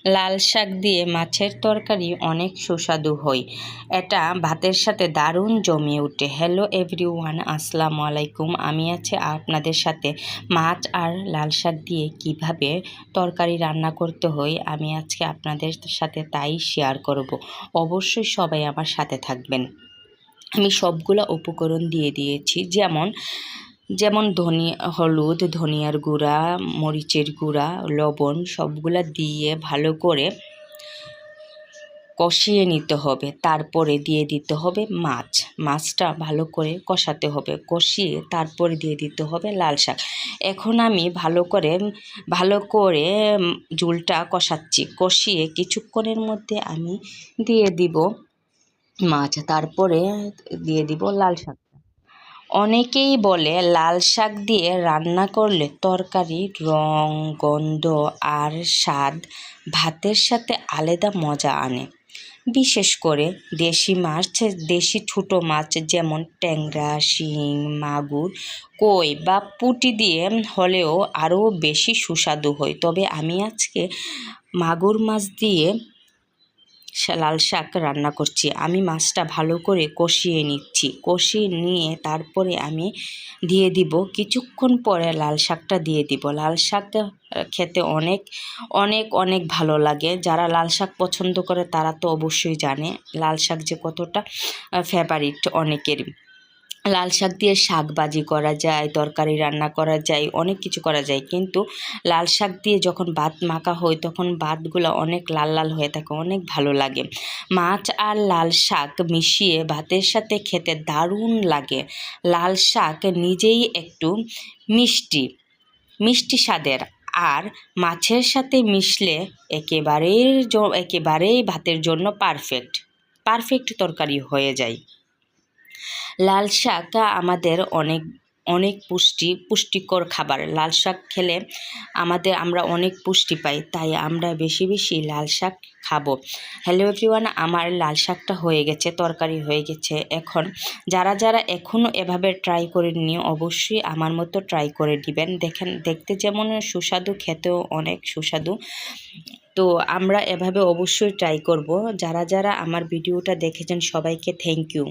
লাল শাক দিয়ে মাছের তরকারি অনেক সুস্বাদু হয়। এটা ভাতের সাথে দারুণ জমে ওঠে। হ্যালো এভরিওয়ান, আসসালামু আলাইকুম। আমি আছি আপনাদের সাথে মাছ আর লাল শাক দিয়ে কিভাবে তরকারি রান্না করতে হয় আমি আজকে আপনাদের সাথে তাই শেয়ার করব। অবশ্যই সবাই আমার সাথে থাকবেন। আমি সবগুলো উপকরণ দিয়ে দিয়েছি, যেমন হলুদ, ধনিয়ার গুঁড়া, মরিচের গুঁড়া, লবণ সবগুলা দিয়ে ভালো করে কষিয়ে নিতে হবে। তারপরে দিয়ে দিতে হবে মাছটা ভালো করে কষাতে হবে। কষিয়ে তারপরে দিয়ে দিতে হবে লাল শাক। এখন আমি ভালো করে ঝোলটা কষিয়ে কিছুক্ষণের মধ্যে আমি দিয়ে দিব মাছ, তারপরে দিয়ে দিব লাল শাক। অনেকেই বলে লাল শাক দিয়ে রান্না করলে তরকারির রং, গন্ধ আর স্বাদ ভাতের সাথে আলাদা মজা আনে। বিশেষ করে দেশি ছোটো মাছ যেমন ট্যাংরা, শিং, মাগুর, কই বা পুঁটি দিয়ে হলেও আরও বেশি সুস্বাদু হয়। তবে আমি আজকে মাগুর মাছ দিয়ে লাল শাক রান্না করছি। আমি মাছটা ভালো করে কষিয়ে নিয়ে তারপরে আমি দিয়ে দিব, কিছুক্ষণ পরে লাল শাকটা দিয়ে দিব। লাল শাকটা খেতে অনেক অনেক অনেক ভালো লাগে। যারা লাল শাক পছন্দ করে তারা তো অবশ্যই জানে লাল শাক যে কতটা ফেভারিট অনেকেরই। লাল শাক দিয়ে শাক ভাজি করা যায়, তরকারি রান্না করা যায়, অনেক কিছু করা যায়। কিন্তু লাল শাক দিয়ে যখন ভাত মাখা হয় তখন ভাতগুলো অনেক লাল লাল হয়ে থাকে, অনেক ভালো লাগে। মাছ আর লাল শাক মিশিয়ে ভাতের সাথে খেতে দারুণ লাগে। লাল শাক নিজেই একটু মিষ্টি মিষ্টি স্বাদের, আর মাছের সাথে মিশলে একেবারেই ভাতের জন্য পারফেক্ট তরকারি হয়ে যায়। লাল শাক আমাদের অনেক অনেক পুষ্টিকর খাবার। লাল শাক খেলে আমরা অনেক পুষ্টি পাই, তাই আমরা বেশি বেশি লাল শাক খাবো। হ্যালো এভরিওয়ান, আমার লাল শাকটা হয়ে গেছে, তরকারি হয়ে গেছে। এখন যারা এখনও এভাবে ট্রাই করেননি অবশ্যই আমার মতো ট্রাই করে দিবেন। দেখতে যেমন সুস্বাদু, খেতেও অনেক সুস্বাদু। তো আমরা এভাবে অবশ্যই ট্রাই করব। যারা আমার ভিডিওটা দেখেছেন সবাইকে থ্যাংক ইউ।